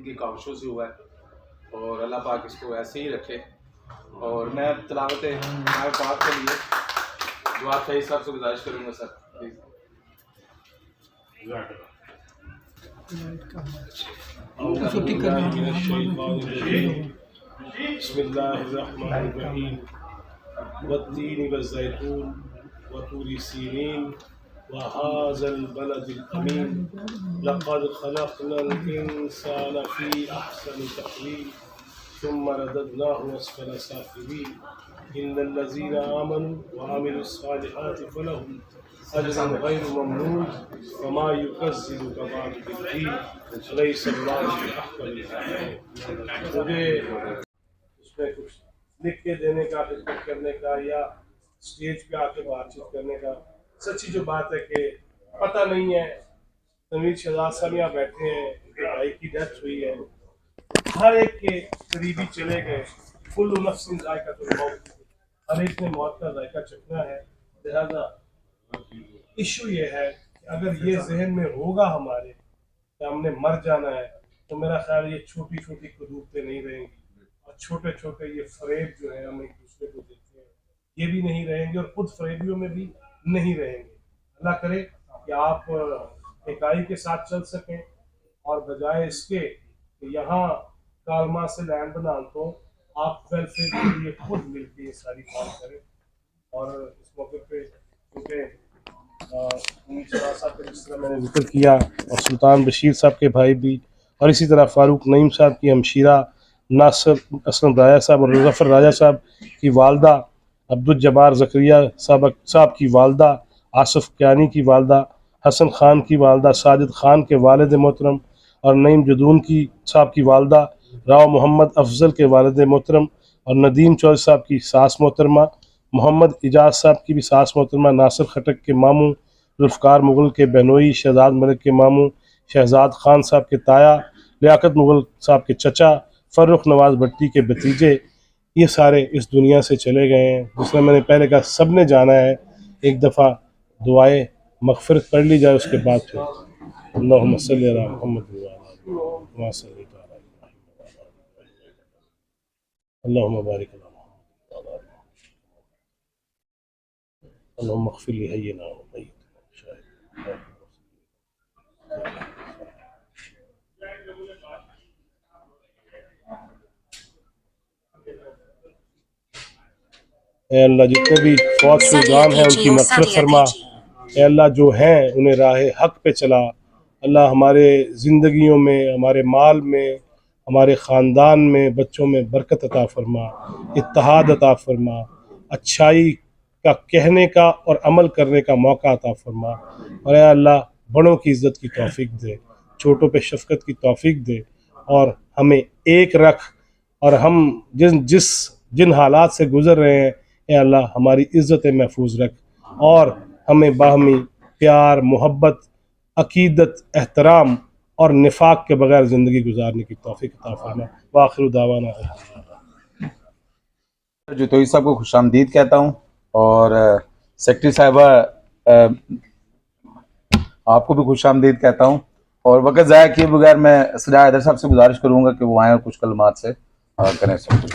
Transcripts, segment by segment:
इनकी काविशों से हुआ है और अल्लाह पाक इसको ऐसे ही रखे। और मैं तिलावत पाक के लिए दुआ शहीद साहब से गुजारिश करूँगा सर प्लीज़। बिस्मिल्लाहिर्रहमानिर्रहीम वत्तीन वज़्ज़ैतून वतूरि सीनीन वहाज़ल बलदिल अमीन लक़द ख़लक़नल इंसाना फ़ी अहसनि तक़वीम सुम्मा रददनाहु अस्फ़ला साफ़िलीन इन्नल्लज़ीना आमनू व अमिलुस्सालिहाति फ़लहुम अज्रुन गैरु ममनून वमा युकज़्ज़िबुका बअदु बिद्दीन अलैहिस्सलातु बिअहकमिल हाकिमीन। मुझे उसमें कुछ लिख के देने का, खिदमत करने का या स्टेज पे आके बातचीत करने का, सच्ची जो बात है कि पता नहीं है। तमीर शहजाद साहब यहाँ बैठे हैं, उनके भाई की डेथ हुई है, हर एक के करीबी चले गए। कुल्लु नफ्सिन ज़ाइक़ातुल मौत, हर एक ने मौत का जायका चखना है। लिहाजा इशू ये है कि अगर ये जहन में होगा हमारे कि हमने मर जाना है, तो मेरा ख्याल ये छोटी छोटी कुदूरतें नहीं रहेंगी और छोटे छोटे ये फरेब जो है हम एक दूसरे को देते हैं ये भी नहीं रहेंगे और खुद फरेबियों में भी नहीं रहेंगे। अल्लाह करे कि आप इकाई के साथ चल सकें और बजाय इसके कि यहाँ कालमा से लैंड बना तो आप वेलफेयर के लिए खुद मिलकर ये सारी काम करें। और इस मौके पे क्योंकि साहब जिस तरह मैंने जिक्र किया और सुल्तान बशीर साहब के भाई भी, और इसी तरह फ़ारूक नईम साहब की हमशीरा नासिर असलम राजा साहब और मुज़फ़्फ़र राजा साहब की वालदा, अब्दुल जब्बार ज़करिया साहब की वालदा, आसिफ क्यानी की वालदा, हसन ख़ान की वालदा, साजिद ख़ान के वालिद मोहतरम और नईम जदून की साहब की वालदा, राव मोहम्मद अफजल के वालिद मोहतरम और नदीम चौधरी साहब की सास मोहतरमा, मोहम्मद इजाज़ साहब की भी सास मोहतरमा, नासिर खटक के मामू, जुल्फ़कार मुग़ल के बहनोई, शहजाद मलिक के मामू, शहजाद ख़ान साहब के ताया, लियाकत मुग़ल साहब के चचा, फ़र्रुख नवाज़ भट्टी के भतीजे, ये सारे इस दुनिया से चले गए हैं। जिसमें मैंने पहले कहा सब ने जाना है, एक दफ़ा दुआए मग़फ़िरत पढ़ ली जाए, उसके बाद फिर अल्लाहुम्मा सल्लि अला मुहम्मद व अला अल्लाहुम्मा बारिक अला अल्लाहुम्मा इग़फ़िर लि हय्यिना व मय्यितना। ए अल्लाह जितने भी फौत शुजान हैं उनकी मग़फ़िरत फरमा। ए अल्लाह जो हैं उन्हें राह हक़ पे चला। अल्लाह हमारे ज़िंदगियों में, हमारे माल में, हमारे ख़ानदान में, बच्चों में बरकत अता फरमा, इत्तेहाद अता फरमा, अच्छाई का कहने का और अमल करने का मौका अता फरमा। और या अल्लाह बड़ों की इज़्ज़त की तौफ़ीक दे, छोटों पे शफ़क़त की तौफ़ीक दे और हमें एक रख। और हम जिन हालात से गुज़र रहे हैं, ए अल्लाह हमारी इज़्ज़त महफूज रख और हमें बाहमी प्यार, मोहब्बत, अक़ीदत, एहतराम और निफाक के बगैर ज़िंदगी गुजारने की तौफ़ीक अता फरमा। व आखिरु दावाना जतोई साहब को खुशामदीद कहता हूँ और सेक्रेटरी साहिबा आपको भी खुशामदीद कहता हूँ। और वक़्त ज़ाया किए बगैर मैं सजा हैदर साहब से गुजारिश करूँगा कि वो आएँ और कुछ कलमात से करें सब कुछ।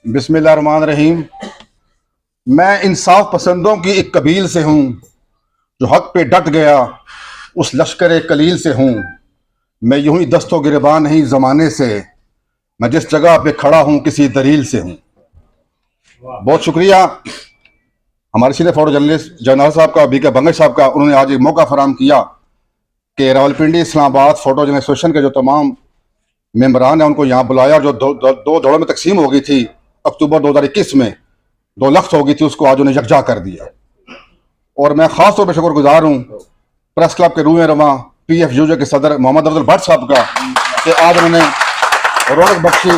बिस्मिल्लाहिर्रहमानिर्रहीम। मैं इंसाफ पसंदों की एक कबील से हूँ, जो हक पे डट गया उस लश्कर कलील से हूँ। मैं यूं ही दस्तों गिरबान नहीं ज़माने से, मैं जिस जगह पे खड़ा हूँ किसी दलील से हूँ। बहुत शुक्रिया हमारे सीनियर फॉर जर्नलिस्ट जनरल साहब का, बीके बंगश साहब का। उन्होंने आज एक मौका फराहम किया कि Rawalpindi Islamabad photo journalist association के जो तमाम मेम्बरान हैं उनको यहाँ बुलाया। जो दो दौड़ों में तकसीम हो गई थी अक्टूबर 2021 में, 2 लफ्ज़ हो गई थी, उसको आज उन्हें यकजा कर दिया। और मैं ख़ास तौर पर शुक्रगुजार हूँ प्रेस क्लब के रूए रवा PFUJ के सदर मोहम्मद अफजल भट्ट साहब का कि आज उन्होंने रौनक बख्शी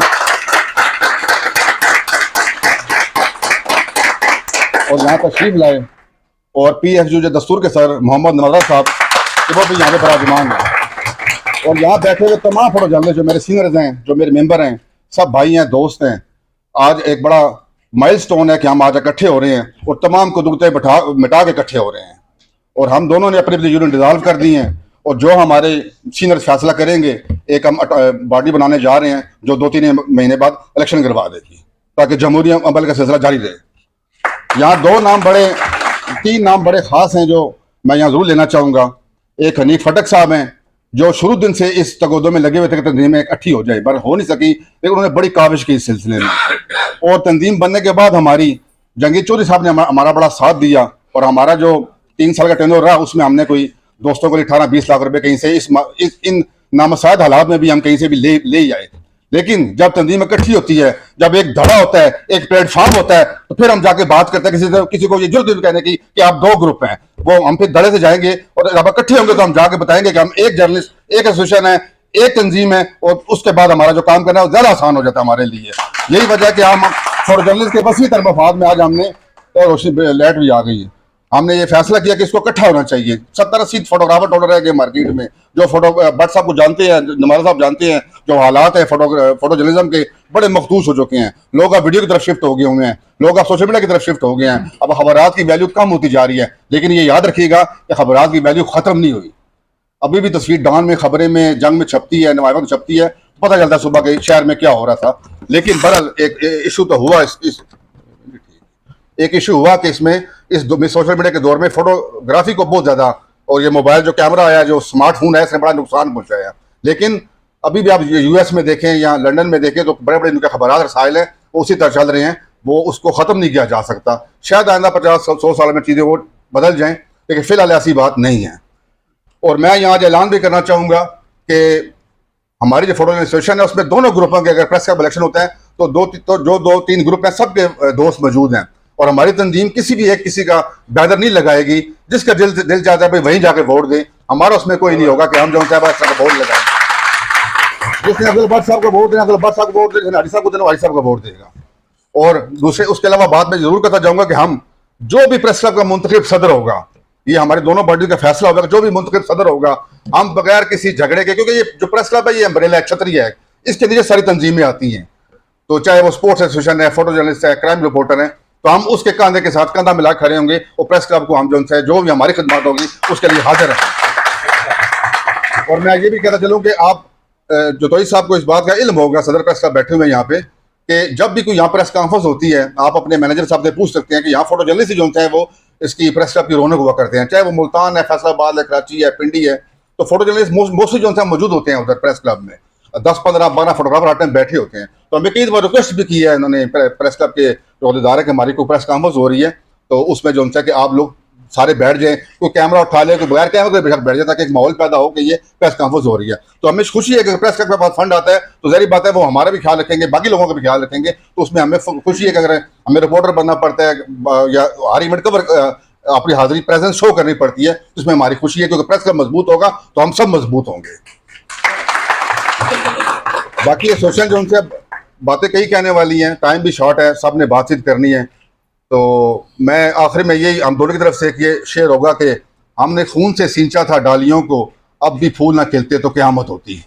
और यहाँ तशरीफ लाए। और PFUJ दस्तूर के सर मोहम्मद नवाज़ साहब वो भी यहाँ पे बराजमान हैं। और यहाँ बैठे हुए तमाम फोटो जर्नलिस्ट जो मेरे सीनियर्स हैं, जो मेरे मेंबर हैं, सब भाई हैं, दोस्त हैं। आज एक बड़ा माइलस्टोन है कि हम आज इकट्ठे हो रहे हैं और तमाम कुदरतें मिटा के इकट्ठे हो रहे हैं। और हम दोनों ने अपनी अपनी यूनिट डिजॉल्व कर दी हैं और जो हमारे सीनियर फैसला करेंगे, एक हम बॉडी बनाने जा रहे हैं जो 2-3 महीने बाद इलेक्शन करवा देगी, ताकि जमहूरी अमल का सिलसिला जारी रहे। यहाँ 3 नाम बड़े ख़ास हैं जो मैं यहाँ ज़रूर लेना चाहूँगा। एक हनीफ फटक साहब हैं जो शुरू दिन से इस तगोदों में लगे हुए थे कि तंजीम एक अच्छी हो जाए, पर हो नहीं सकी, लेकिन उन्होंने बड़ी काविश की इस सिलसिले में। और तंजीम बनने के बाद हमारी जंगीर चौधरी साहब ने हमारा बड़ा साथ दिया और हमारा जो 3 साल का टेन्योर रहा उसमें हमने कोई दोस्तों को 18-20 लाख रुपए कहीं से इन नामसाद हालात में भी हम कहीं से भी ले ही आए। लेकिन जब तंजीम इकट्ठी होती है, जब एक धड़ा होता है, एक प्लेटफॉर्म होता है, तो फिर हम जाके बात करते हैं किसी को ये जुर्म कहने की कि आप 2 ग्रुप हैं। वो हम फिर धड़े से जाएंगे और जब इकट्ठे होंगे तो हम जाके बताएंगे कि हम एक जर्नलिस्ट, एक एसोसिएशन है, एक तंजीम है, और उसके बाद हमारा जो काम करना है वो ज्यादा आसान हो जाता है हमारे लिए। यही वजह है कि हम फॉर जर्नलिस्ट के बस तरफ मफाद में आज हमने तो रोशनी लाइट भी आ गई है, हमने ये फैसला किया कि इसको इकट्ठा होना चाहिए। 70-80 फोटोग्राफर टोटल रह गए मार्केट में, जो भट्ट साहब को जानते हैं, नवाज साहब जानते हैं, जो हालात है फोटो जर्नलिज्म के बड़े मखदूस हो चुके हैं। लोग अब वीडियो की तरफ शिफ्ट हो गए हुए हैं, लोग अब सोशल मीडिया की तरफ शिफ्ट हो गए हैं। अब खबरात की वैल्यू कम होती जा रही है, लेकिन ये याद रखिएगा कि खबरात की वैल्यू खत्म नहीं हुई। अभी भी तस्वीर डान में, खबरें में, जंग में छपती है, नवाब में छपती है, पता चलता है सुबह के शहर में क्या हो रहा था। लेकिन बहरहाल एक इशू तो हुआ, एक इशू हुआ कि इसमें इस सोशल मीडिया के दौर में फोटोग्राफी को बहुत ज्यादा, और ये मोबाइल जो कैमरा आया, जो स्मार्टफोन है, इसने बड़ा नुकसान पहुंचाया। लेकिन अभी भी आप यूएस में देखें या लंदन में देखें तो बड़े बड़े इनके खबरात रसाइल हैं, वो उसी तरह चल रहे हैं, वो उसको खत्म नहीं किया जा सकता। शायद आइंदा 50-100 साल में चीजें वो बदल जाएं, लेकिन फिलहाल ऐसी बात नहीं है। और मैं यहाँ आज ऐलान भी करना चाहूंगा कि हमारी जो फोटो एसोसिएशन है उसमें दोनों ग्रुपों के अगर प्रेस का इलेक्शन होता है तो जो 2-3 ग्रुप हैं सबके दोस्त मौजूद हैं, और हमारी तंजीम किसी का बैनर नहीं लगाएगी। जिसका दिल चाहता है भाई वहीं जाके वोट दे, हमारा उसमें कोई नहीं होगा कि हम जो चाहे वोट लगाएंगे। जिसने अब्दुल भट्ट साहब को वोट देना अब्दुल भट्ट साहब को वोट देगा, हारी साहब को देना हारी साहब को वोट देगा। और दूसरे उसके अलावा बात में जरूर करता जाऊंगा कि हम जो भी प्रेस क्लब का मुंतखब सदर होगा, ये हमारे दोनों पार्टी का फैसला होगा, जो भी मुंतखब सदर होगा, हम बगैर किसी झगड़े के, क्योंकि ये जो प्रेस क्लब है ये अम्ब्रेला है, छतरी है, इसके नीचे सारी तंजीमें आती हैं। तो चाहे वो स्पोर्ट्स एसोसिएशन है, फोटो जर्नलिस्ट है, क्राइम रिपोर्टर है, तो हम उसके कंधे के साथ कंधा मिला खड़े होंगे और प्रेस क्लब को हम जो भी हमारी खिदमत होगी उसके लिए हाजिर है। और मैं ये भी कहता चलूँ कि आप जोतोई साहब को इस बात का इल्म होगा, सदर प्रेस क्लब बैठे हुए हैं यहाँ पे, कि जब भी कोई यहाँ प्रेस कॉन्फ्रेंस होती है आप अपने मैनेजर साहब से पूछ सकते हैं कि यहाँ फोटो जर्नलिस्ट जो है वो इसकी प्रेस क्लब की रौनक हुआ करते हैं, चाहे वो मुल्तान है, फैसलाबाद है, कराची है, पिंडी है, तो फोटो जर्नलिस्ट मोस्टली जो है मौजूद होते हैं उधर प्रेस क्लब में। 10-15-12 फोटोग्राफर आते हैं, बैठे होते हैं। तो हमें कई बार रिक्वेस्ट भी की है इन्होंने, प्रेस क्लब के जो अहदेदार है कि हमारी कोई प्रेस कॉन्फ्रेंस हो रही है तो उसमें जो है कि आप लोग सारे बैठ जाएं, कोई कैमरा उठा ले, कोई बगैर कैमरा के बैठ जाए, ताकि एक माहौल पैदा हो कि ये प्रेस कॉन्फ्रेंस हो रही है। तो हमें खुशी है कि प्रेस क्लब के पास फंड आता है तो जहरी बात है वो हमारा भी ख्याल रखेंगे, बाकी लोगों का भी ख्याल रखेंगे। तो उसमें हमें खुशी है कि अगर हमें रिपोर्टर बनना पड़ता है या हर इवेंट कवर अपनी हाजिरी प्रेजेंस शो करनी पड़ती है, तो उसमें हमारी खुशी है, क्योंकि प्रेस क्लब मजबूत होगा तो हम सब मजबूत होंगे। बाकी एसोसिएशन जो उनसे बातें कई कहने वाली हैं, टाइम भी शॉर्ट है, सब ने बातचीत करनी है। तो मैं आखिर में यही हम दोनों की तरफ से ये शेयर होगा कि हमने खून से सींचा था डालियों को, अब भी फूल ना खिलते तो क़यामत होती।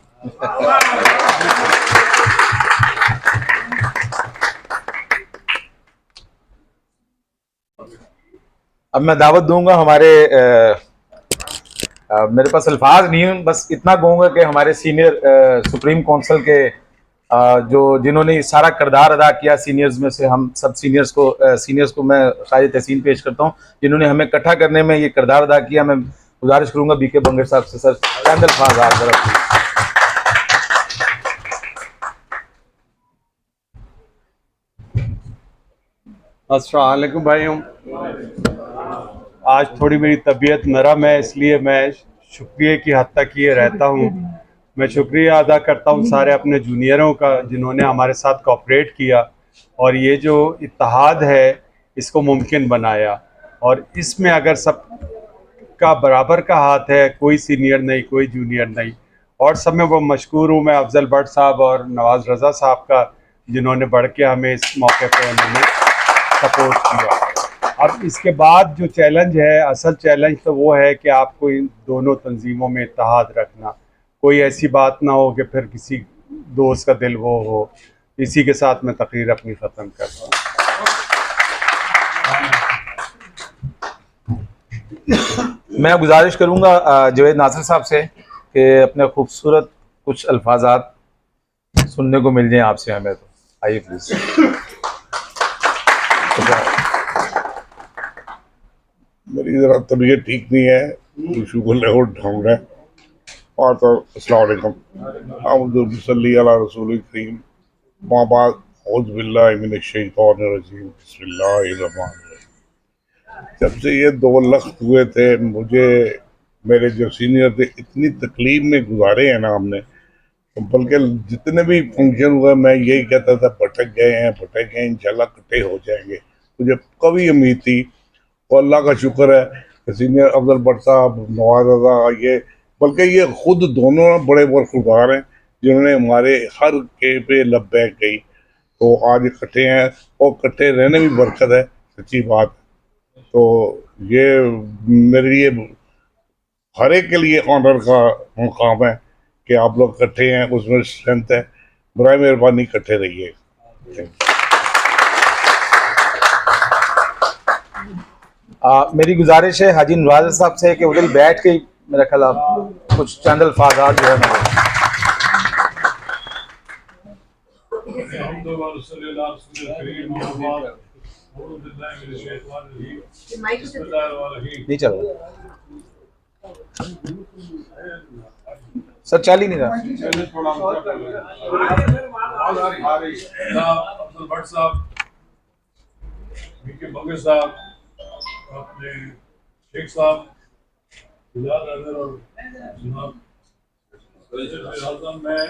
अब मैं दावत दूंगा हमारे मेरे पास अल्फाज नहीं है, बस इतना कहूँगा कि हमारे सीनियर सुप्रीम काउंसिल के जिन्होंने सारा किरदार अदा किया, सीनियर्स में से हम सब सीनियर्स को मैं ख़ारिज तहसीन पेश करता हूँ, जिन्होंने हमें इकट्ठा करने में ये किरदार अदा किया। मैं गुजारिश करूँगा बीके बंगर साहब से, सर चंद अल्फाज आप जरा। अस्सलाम वालेकुम भाइयों, आज थोड़ी मेरी तबीयत नरम है, इसलिए मैं शुक्रिया की हद तक ये रहता हूँ। मैं शुक्रिया अदा करता हूँ सारे अपने जूनियरों का जिन्होंने हमारे साथ कोऑपरेट किया और ये जो इत्तेहाद है इसको मुमकिन बनाया। और इसमें अगर सब का बराबर का हाथ है, कोई सीनियर नहीं, कोई जूनियर नहीं, और सब में वो मशकूर हूँ मैं अफजल भट्ट साहब और नवाज रज़ा साहब का, जिन्होंने बढ़ के हमें इस मौके पर उन्होंने सपोर्ट किया। अब इसके बाद जो चैलेंज है, असल चैलेंज तो वो है कि आपको इन दोनों तंजीमों में इत्तेहाद रखना, कोई ऐसी बात ना हो कि फिर किसी दोस्त का दिल वो हो। इसी के साथ मैं तकरीर अपनी ख़त्म करता हूँ। मैं गुजारिश करूंगा जावेद नासिर साहब से कि अपने खूबसूरत कुछ अल्फाजात सुनने को मिल जाए आपसे हमें, तो आइए प्लीज। मेरी ज़रा तबीयत ठीक नहीं है, इशू को लेकर ढूंढ रहे और तो अस्सलाम वालेकुम अब्दुल अला रसूल करीम माबाद औज़ुबिल्लाहि मिनश शैतानिर रजीम बिस्मिल्लाहिर रहमानिर रहीम। जब से ये 2 लख्त हुए थे, मुझे मेरे जो सीनियर थे इतनी तकलीफ में गुजारे हैं ना हमने, तो बल्कि जितने भी फंक्शन हुए मैं यही कहता था भटक गए इंशाल्लाह इकट्ठे हो जाएंगे। मुझे कभी उम्मीद थी और अल्लाह का शुक्र है कि सीनियर अफजल भट्ट साहब, नवाज रजा, ये बल्कि ये खुद दोनों बड़े खुदगार हैं जिन्होंने हमारे हर के पे लब्बैक कही, तो आज इकट्ठे हैं और इकट्ठे रहने में बरकत है, सच्ची बात। तो ये मेरे लिए हर एक के लिए ऑनर का मुकाम है कि आप लोग इकट्ठे हैं, उसमें स्ट्रेंथ है। बराए मेहरबानी इकट्ठे रहिए। मेरी गुजारिश है हाजी नवाज साहब से कि उधर बैठ के मेरा ख्याल आप कुछ चंद अल्फाजात जो है ना नहीं चल रहा सर, चल ही नहीं रहा। अब्दुल भट्ट साहब, बंगे साहब, अपने शेख साहब, और मैं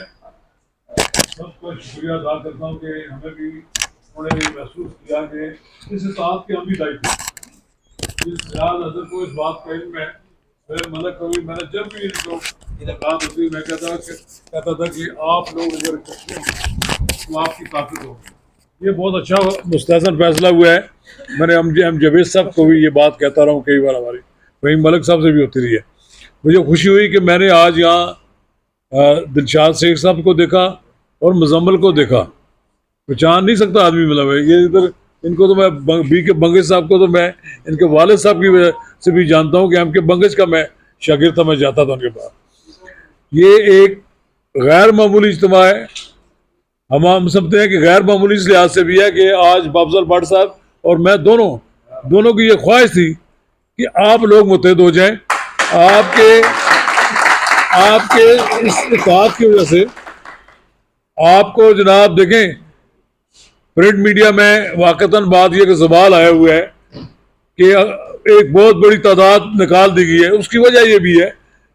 सबको शुक्रिया अदा करता हूँ कि हमें भी उन्होंने महसूस किया कि इस साथ के हम भी दायित्व इस नजर को इस बात का इल्म है। मतलब कभी मैंने जब भी इनको मुलाकात होती मैं कहता था कि आप लोग अगर इकट्ठे हैं तो आपकी ताकत हो। ये बहुत अच्छा मुस्तहसन फैसला हुआ है। मैंने एम जावेद साहब को भी ये बात कहता रहा हूँ कई बार, हमारी वही मलिक साहब से भी होती रही है। मुझे खुशी हुई कि मैंने आज यहाँ दिलशाद शेख साहब को देखा और मुजम्मल को देखा। पहचान नहीं सकता आदमी, मतलब ये इधर इनको तो मैं बंगेज साहब को तो मैं इनके वालिद साहब की वजह से भी जानता हूँ कि एम के बंगेज का मैं शागिर्द था, मैं जाता था उनके पास। ये एक गैर मामूली इज्तिमा है। हम समझते हैं कि गैर मामूली इस लिहाज से भी है कि आज अफजल भट्ट साहब और मैं दोनों की ये ख्वाहिश थी कि आप लोग मुत्तहिद हो जाएं। आपके इस इत्तेहाद की वजह से आपको जनाब देखें, प्रिंट मीडिया में वाकतन बात यह कि सवाल आया हुआ है कि एक बहुत बड़ी तादाद निकाल दी गई है। उसकी वजह यह भी है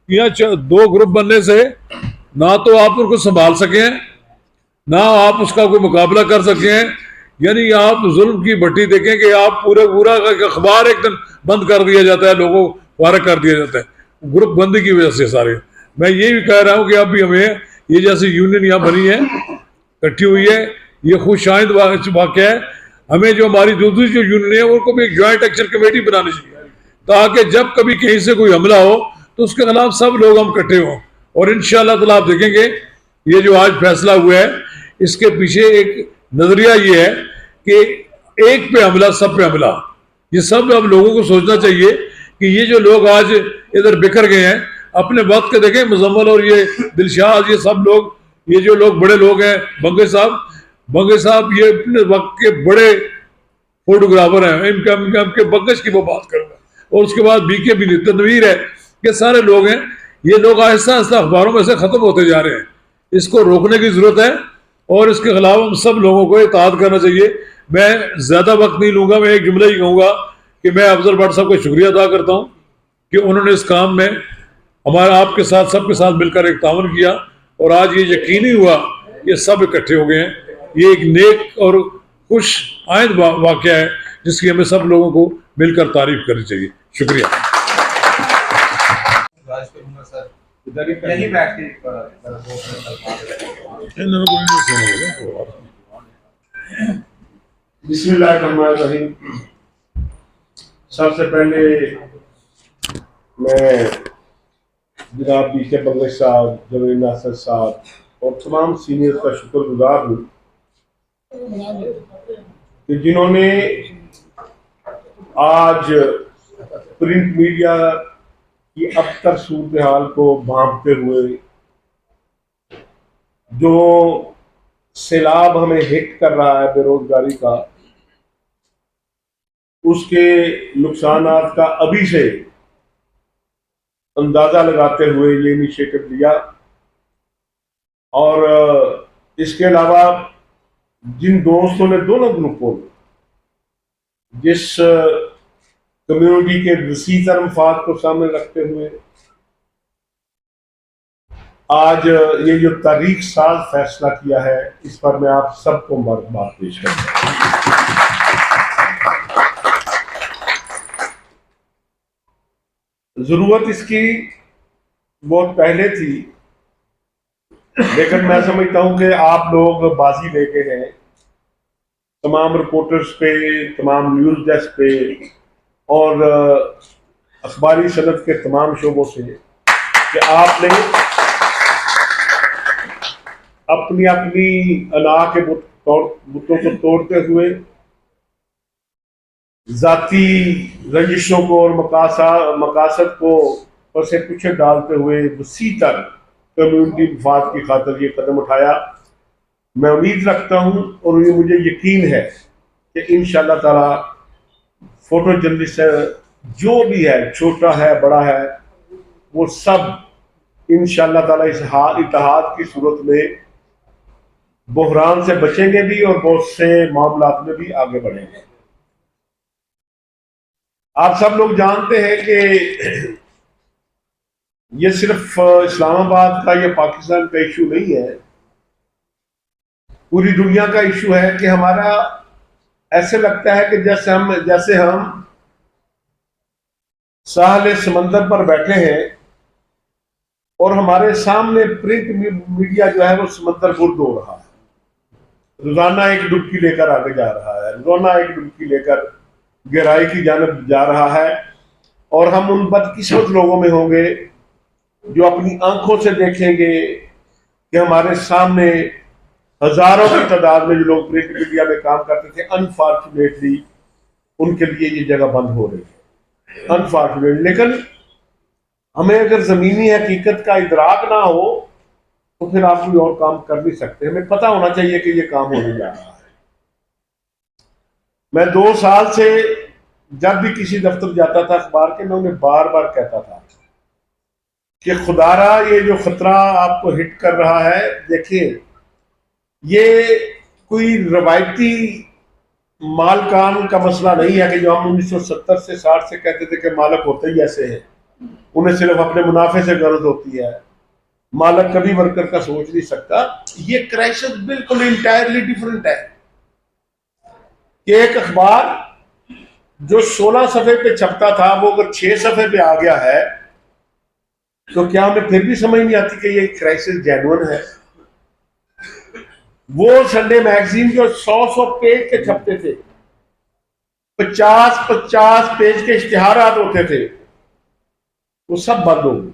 कि यहाँ 2 ग्रुप बनने से ना तो आप उनको संभाल सकें, ना आप उसका कोई मुकाबला कर सकें। यानी आप जुल्म की भट्टी देखें कि आप पूरा अखबार एक दिन बंद कर दिया जाता है, लोगों को फारग कर दिया जाता है ग्रुप बंदी की वजह से सारे। मैं ये भी कह रहा हूँ कि अब भी हमें ये जैसी यूनियन यहाँ बनी है, इकट्ठी हुई है, ये खुशाइंद वाक़या है। हमें जो हमारी दूसरी जो यूनियन है उनको भी एक ज्वाइंट एक्शन कमेटी बनानी चाहिए ताकि जब कभी कहीं से कोई हमला हो तो उसके खिलाफ सब लोग हम इकट्ठे हों। और इंशाअल्लाह ताला आप देखेंगे ये जो आज फैसला हुआ है इसके पीछे एक नजरिया ये है कि एक पे हमला सब पे हमला। ये सब अब लोगों को सोचना चाहिए कि ये जो लोग आज इधर बिखर गए हैं, अपने वक्त के देखें मुजम्मल और ये दिलशाद, ये सब लोग, ये जो लोग बड़े लोग हैं, बंगे साहब ये अपने वक्त के बड़े फोटोग्राफर हैं। इनके बंगश की वो बात करूँगा। और उसके बाद बीके भी तनवीर है, ये सारे लोग हैं। ये लोग आहिस्ता आहिस्ता अखबारों में से ख़त्म होते जा रहे हैं। इसको रोकने की ज़रूरत है और इसके खिलाफ हम सब लोगों को इत्तेहाद करना चाहिए। मैं ज़्यादा वक्त नहीं लूँगा, मैं एक जुमला ही कहूँगा कि मैं अफजल भट्ट साहब को शुक्रिया अदा करता हूँ कि उन्होंने इस काम में हमारा आपके साथ सबके साथ मिलकर एक तावन किया और आज ये यकीनी हुआ ये सब इकट्ठे हो गए हैं। ये एक नेक और खुश आइंद वाक़या है जिसकी हमें सब लोगों को मिलकर तारीफ करनी चाहिए। शुक्रिया। बिस्मिल्लाहिर्रहमानिर्रहीम। सबसे पहले मैं जनाब बीके बंगश साहब, जावेद नासिर साहब और तमाम सीनियर का शुक्रगुजार हूँ कि जिन्होंने आज प्रिंट मीडिया की अब तक सूरत हाल को भांपते हुए जो सैलाब हमें हिट कर रहा है बेरोजगारी का, उसके नुकसानात का अभी से अंदाजा लगाते हुए ये इनिशिएटिव लिया। और इसके अलावा जिन दोस्तों ने, दोनों ग्रुपों ने, जिस कम्युनिटी के वसीतर मफाद को सामने रखते हुए आज ये जो तारीख साज फैसला किया है, इस पर मैं आप सबको मुबारकबाद पेश करता हूं। जरूरत इसकी बहुत पहले थी, लेकिन मैं समझता हूं कि आप लोग बाजी लेके हैं तमाम रिपोर्टर्स पे, तमाम न्यूज डेस्क पे और अखबारी सनद के तमाम शोबों से कि आपने अपनी अपनी अना के बुतों को तोड़ते हुए जाती रंजिशों को और मकासद को पसे पीछे डालते हुए वसीतर कम्युनिटी मफाद की खातिर ये कदम उठाया। मैं उम्मीद रखता हूं और ये मुझे यकीन है कि इंशाअल्लाह ताला फोटो जर्नलिस्ट जो भी है, छोटा है बड़ा है, वो सब इंशाअल्लाह ताला इस इत्तेहाद की सूरत में बहरान से बचेंगे भी और बहुत से मामलात में भी आगे बढ़ेंगे। आप सब लोग जानते हैं कि ये सिर्फ इस्लामाबाद का या पाकिस्तान का इशू नहीं है, पूरी दुनिया का इशू है कि हमारा ऐसे लगता है कि जैसे हम साहले समंदर पर बैठे हैं और हमारे सामने प्रिंट मीडिया जो है वो समंदर बुर्द हो रहा है, रोजाना एक डुबकी लेकर आगे जा रहा है, रोजाना एक डुबकी लेकर गहराई की जानब जा रहा है। और हम उन बदकिस्मत लोगों में होंगे जो अपनी आंखों से देखेंगे कि हमारे सामने हजारों की तादाद में जो लोग प्रिंट मीडिया में काम करते थे, अनफॉर्चुनेटली उनके लिए ये जगह बंद हो रही है, अनफॉर्चुनेटली। लेकिन हमें अगर जमीनी हकीकत का इदराक ना हो तो फिर आप कोई और काम कर नहीं सकते। हमें पता होना चाहिए कि ये काम होने जा रहा है। मैं 2 साल से जब भी किसी दफ्तर जाता था अखबार के, मैं उन्हें बार बार कहता था कि खुदारा ये जो खतरा आपको हिट कर रहा है, देखिए ये कोई रवायती मालकान का मसला नहीं है कि जो हम 1970 से 60 से कहते थे कि मालक होते ही ऐसे हैं, उन्हें सिर्फ अपने मुनाफे से गर्ज होती है, मालक कभी वर्कर का सोच नहीं सकता। ये क्राइसिस बिल्कुल इंटायरली डिफरेंट है कि एक अखबार जो 16 सफ़े पे छपता था वो अगर 6 सफ़े पे आ गया है तो क्या हमें फिर भी समझ नहीं आती कि ये क्राइसिस जेन्युइन है। वो संडे मैगजीन जो 100 पेज के छपते थे, 50 पेज के इश्तिहारात होते थे, वो सब बंद हो गए।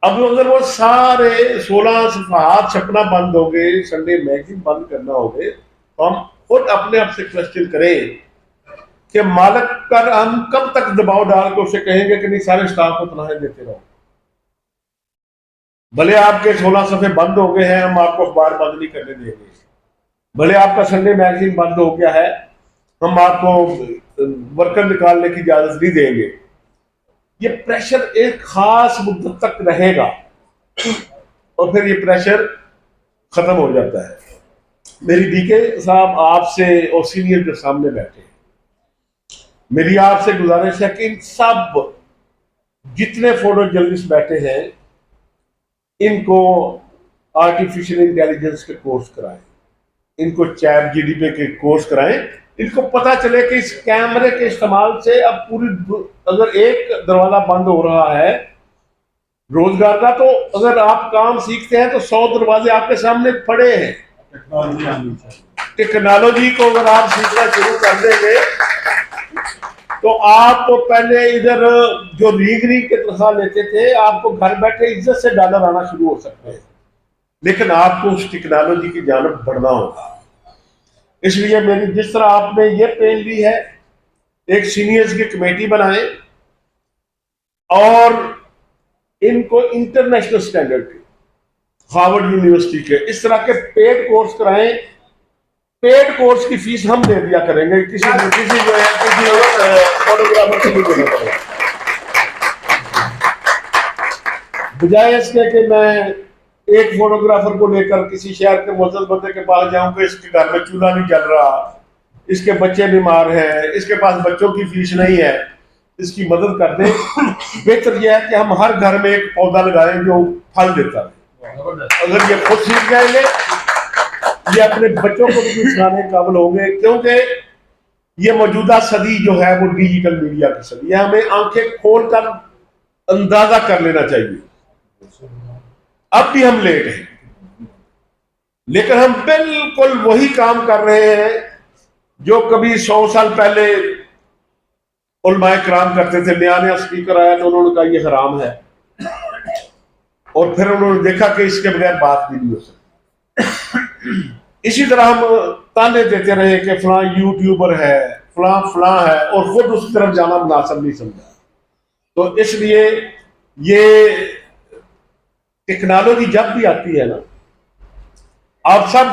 अब अगर वो सारे 16 सफ़हात छपना बंद हो गए, संडे मैगजीन बंद करना हो गए, तो हम खुद अपने आप से क्वेश्चन करें कि मालिक पर हम कब तक दबाव डाल के उसे कहेंगे कि नहीं सारे स्टाफ को तनख्वाह देते रहो। भले आपके 16 सफ़े बंद हो गए हैं, हम आपको अखबार बंद नहीं करने देंगे। भले आपका संडे मैगजीन बंद हो गया है, हम आपको वर्कर निकालने की इजाजत नहीं देंगे। ये प्रेशर एक खास मुद्दत तक रहेगा और फिर ये प्रेशर खत्म हो जाता है। मेरी डीके साहब आपसे और सीनियर जो सामने बैठे हैं, मेरी आपसे गुजारिश है कि इन सब जितने फोटो जर्नलिस्ट बैठे हैं इनको आर्टिफिशियल इंटेलिजेंस के कोर्स कराएं, इनको चैट जीडीपी के कोर्स कराएं। इनको पता चले कि इस कैमरे के इस्तेमाल से अब पूरी अगर एक दरवाजा बंद हो रहा है रोजगार का, तो अगर आप काम सीखते हैं तो 100 दरवाजे आपके सामने पड़े हैं। टेक्नोलॉजी को अगर आप सीखना शुरू कर देंगे तो आप तो पहले इधर जो रीगरी के तनख्वाह लेते थे, आपको घर बैठे इज्जत से डॉलर आना शुरू हो सकते हैं, लेकिन आपको उस टेक्नोलॉजी की जानब बढ़ना होगा। इसलिए मेरी जिस तरह आपने ये पेन ली है, एक सीनियर्स की कमेटी बनाएं और इनको इंटरनेशनल स्टैंडर्ड के, हार्वर्ड यूनिवर्सिटी के, इस तरह के पेड कोर्स कराएं। पेड कोर्स की फीस हम दे दिया करेंगे, किसी जो है किसी फोटोग्राफर को नहीं देना पड़ेगा। बजाय इसके कि मैं एक फोटोग्राफर को लेकर किसी शहर के मुअज़्ज़ज़ बंदे के पास जाऊं कि इसके घर में चूल्हा नहीं जल रहा, इसके बच्चे बीमार हैं, इसके पास बच्चों की फीस नहीं है, इसकी मदद कर दें। बेहतर यह है कि हम हर घर में एक पौधा लगाएं जो फल देता है। अगर ये खुद सीख जाएंगे, ये अपने बच्चों को भी सिखाने के काबिल होंगे, क्योंकि ये मौजूदा सदी जो है वो डिजिटल मीडिया की सदी है। हमें आंखें खोलकर अंदाजा कर लेना चाहिए। अब भी हम लेट हैं, लेकिन हम बिल्कुल वही काम कर रहे हैं जो कभी 100 साल पहले उलमाए कराम करते थे। नया स्पीकर आया तो उन्होंने कहा ये हराम है, और फिर उन्होंने देखा कि इसके बगैर बात भी नहीं हो सकती। इसी तरह हम ताने देते रहे कि फलां यूट्यूबर है, फलां है, और खुद उस तरफ जाना मुनासिब नहीं समझा। तो इसलिए ये टेक्नोलॉजी जब भी आती है ना, आप सब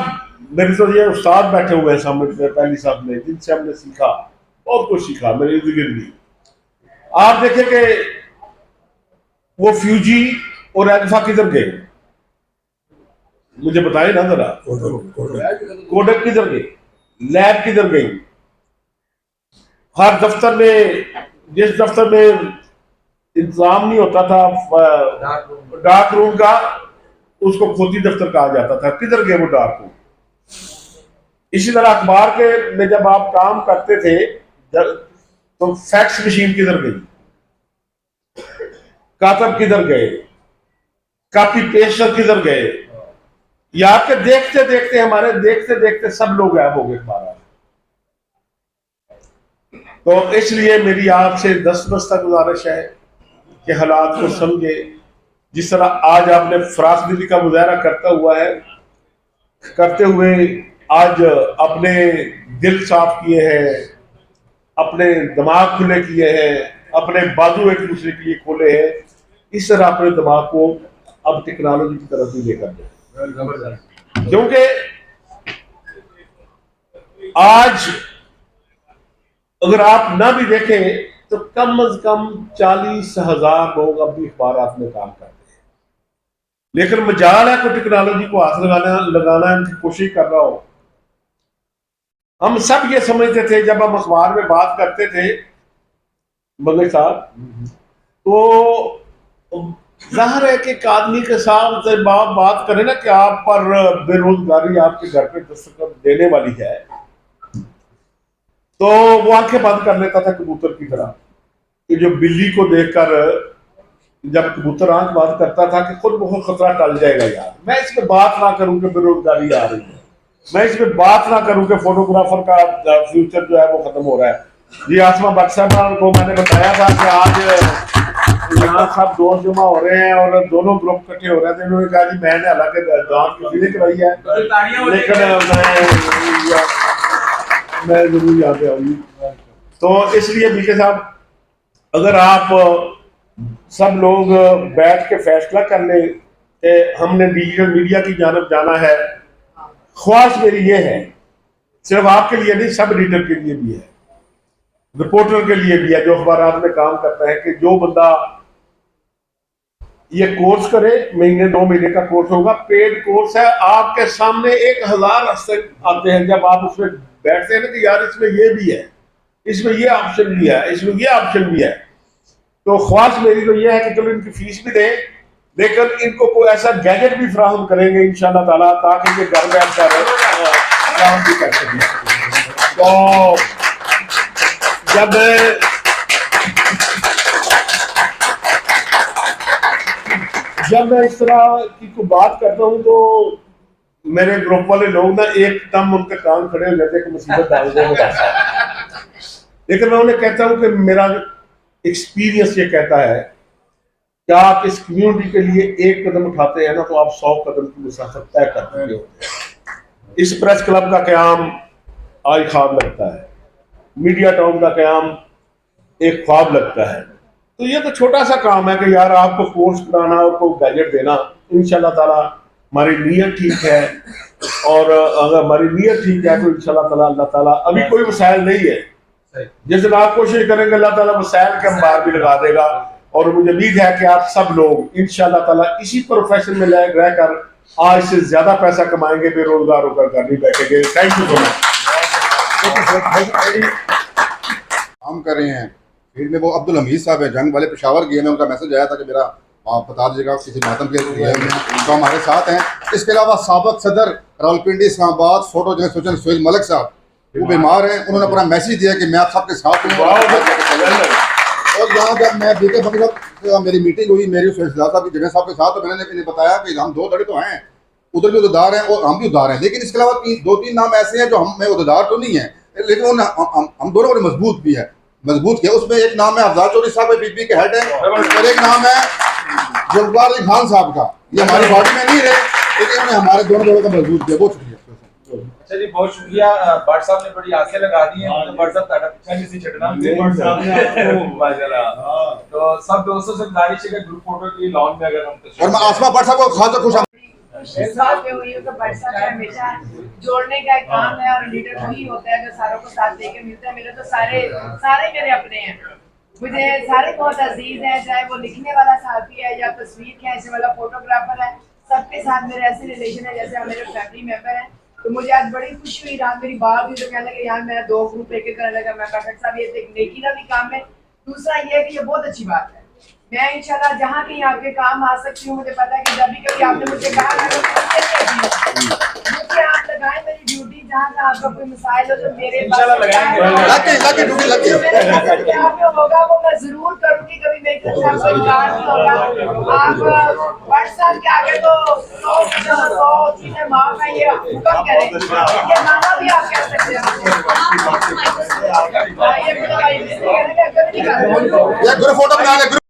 मेरे तो ये उस्ताद बैठे हुए हैं सामने पहली साहब में, जिनसे हमने सीखा, बहुत कुछ सीखा मेरे इर्द गिर्द भी। आप देखें कि वो फ्यूजी और एल्फा किधर गए, मुझे बताए ना जरा। कोडक किधर गई, लैब किधर गई? हर दफ्तर में, जिस दफ्तर में इंतजाम नहीं होता था डार्क रूम का, उसको खोती दफ्तर कहा जाता था। किधर गए वो डार्क रूम? इसी तरह अखबार के में जब आप काम करते थे तो फैक्स मशीन किधर गई, कातब किधर गए, कॉपी पेस्टर किधर गए? या आपके देखते देखते, हमारे देखते देखते सब लोग गायब हो गए अखबार। तो इसलिए मेरी आपसे 10 तक गुजारिश है कि हालात को समझे। जिस तरह आज आपने फराख दिली का मुजाहरा करते हुए आज अपने दिल साफ किए हैं, अपने दिमाग खुले किए हैं, अपने बाजू एक दूसरे के लिए खोले हैं, इस तरह अपने दिमाग को अब टेक्नोलॉजी की तरफ भी लेकर जाए। क्योंकि आज अगर आप ना भी देखें तो कम से कम 40,000 लोग अब भी अखबार में काम करते हैं। लेकिन मजाल है कोई टेक्नोलॉजी को हाथ लगाना इनकी कोशिश कर रहा हो। हम सब ये समझते थे जब हम अखबार में बात करते थे मलिक साहब, तो जाहिर है कि एक आदमी के साथ जब आप बात करें ना कि आप पर बेरोजगारी आपके घर पे दस्तखत देने वाली है, तो वो आंखें बंद कर लेता था कबूतर की तरह, कि जो बिल्ली को देखकर जब कबूतर आंख बंद करता था कि खुद बहुत खतरा टल जाएगा, यार मैं इसमें बात ना करूं कि बेरोजगारी आ रही है, मैं इसमें बात ना करूं कि फोटोग्राफर का फ्यूचर जो है वो खत्म हो रहा है। जी आसमा बख्शा को मैंने बताया था कि आज यहाँ सब दोस्त जमा हो रहे हैं और दोनों ग्रुप इकट्ठे हो रहे थे। उन्होंने कहा जी मैंने हालांकि दांत किसी ने कराई है, लेकिन मैं जरूर यहाँ पे आऊंगी। तो इसलिए बीके साहब, अगर आप सब लोग बैठ के फैसला कर ले कि हमने डिजिटल मीडिया की जानब जाना है, ख्वाहिश मेरी ये है, सिर्फ आपके लिए नहीं, सब एडिटर के लिए भी है, रिपोर्टर के लिए भी है, जो अखबार में काम करता है, कि जो बंदा ये कोर्स करे, महीने 2 महीने का कोर्स होगा, पेड कोर्स है, आपके सामने 1000 आते हैं जब आप उसमें बैठते हैं ना कि यार इसमें ये भी है, इसमें ये ऑप्शन भी है, इसमें ये ऑप्शन भी है। तो ख्वाहिश मेरी तो ये है कि चलो इनकी फीस भी दें, लेकिन इनको कोई ऐसा गैजेट भी फराहम करेंगे इंशाल्लाह ताला, ताकि ये घर बैठ कर काम भी कर सकें। तो जब मैं इस तरह की कोई बात करता हूँ तो मेरे ग्रुप वाले लोग ना एकदम उनके कान खड़े हो जाते हैं कि मुसीबत डाल दे। लेकिन मैं उन्हें कहता हूँ कि मेरा एक्सपीरियंस ये कहता है कि आप इस कम्युनिटी के लिए एक कदम उठाते हैं ना, तो आप 100 कदम की मुसाफत तय कर चुके होते हैं। इस प्रेस क्लब का क़याम आज ख्वाब लगता है, मीडिया टाउन का क़याम एक ख्वाब लगता है। तो ये तो छोटा सा काम है कि यार आपको कोर्स कराना और को गैजेट देना। इंशाल्लाह ताला हमारी नीयत ठीक है, और अगर हमारी नीयत ठीक है तो इंशाल्लाह ताला अल्लाह ताला, अभी कोई वसाइल नहीं है, जिस दिन आप कोशिश करेंगे अल्लाह ताला वसाइल के अंबार भी लगा देगा। और मुझे उम्मीद है कि आप सब लोग इंशाल्लाह ताला इसी प्रोफेशन में रहकर आज से ज्यादा पैसा कमाएंगे, बेरोजगार होकर घर नहीं बैठेंगे। Thank you so much. काम कर रहे हैं फील्ड में, वो अब्दुल हमीद साहब है, जंग वाले पेशावर गए में, उनका मैसेज आया था कि मेरा आप बता दीजिएगा किसी मातम के तो हमारे साथ हैं। इसके अलावा साबिक सदर रावलपिंडी इस्लामाबाद फोटो जो सोचन सोहेल मलिक साहब, वो बीमार हैं, उन्होंने अपना मैसेज दिया कि मैं आप सबके साथ हूँ। और यहाँ जब मैं बीके फकीर मेरी मीटिंग हुई मेरी साहब की जगह साहब के साथ, तो मैंने इन्हें बताया कि हम 2 लड़के तो हैं, उधर भी उदार हैं और हम भी उदार हैं, लेकिन इसके अलावा 2-3 नाम ऐसे हैं जो हम में उदार तो नहीं है, लेकिन हम दोनों बड़े मजबूत भी है, मजबूत किया। उसमें एक नाम है अफजाल चौधरी साहब, बीपी के हेड है, और एक नाम है जुल्फिकार अली खान साहब का। ये हमारी पार्टी में नहीं रहे, लेकिन उन्होंने हमारे दोनों को मजबूत किया। बहुत शुक्रिया। अच्छा जी, बहुत शुक्रिया। भट्ट साहब ने बड़ी आंखें लगा दी हैं, तो भट्ट साहब ताड़ा पीछा नहीं सी छड़ना भट्ट साहब ने आपको माशाल्लाह। तो सब दोस्तों से गुजारिश है कि ग्रुप फोटो के लिए लॉन में अगर हम और मैं आसमा भट्ट साहब को खास खुश साथ में हुई हूँ तो भट्ट साहब का हमेशा जोड़ने का एक काम है, और लीडर वही होता है अगर सारों को साथ देके मिलता है। मेरे तो सारे मेरे अपने हैं, मुझे सारे बहुत अजीज हैं, चाहे वो लिखने वाला साथी है या तस्वीर खींचने वाला फोटोग्राफर है, सबके साथ मेरे ऐसे रिलेशन है जैसे मेरे फैमिली मेंबर हैं। तो मुझे आज बड़ी खुशी हुई, रात मेरी बात हुई तो कहने लगे यार मैं 2 ग्रुप एक करने लगा। मैं भट्ट साहब ये एक नेकी का भी काम है, दूसरा ये है कि ये बहुत अच्छी बात है। मैं इंशाल्लाह जहाँ कहीं आपके काम आ सकती हूँ, मुझे पता है कि जब भी कभी आपने मुझे कहा मुझे आप लगाए मेरी ड्यूटी, जहाँ का आपका कोई मसाइल हो तो मेरे इंशाल्लाह लगाएंगे। होगा वो मैं जरूर करूँगी, कभी मेरे साथ होगा। आप व्हाट्सएप के आगे तो 100 चीजें माफ है, ये हुक्म करें, ये मामा भी आप कह सकते हैं। ये फोटो बना ले।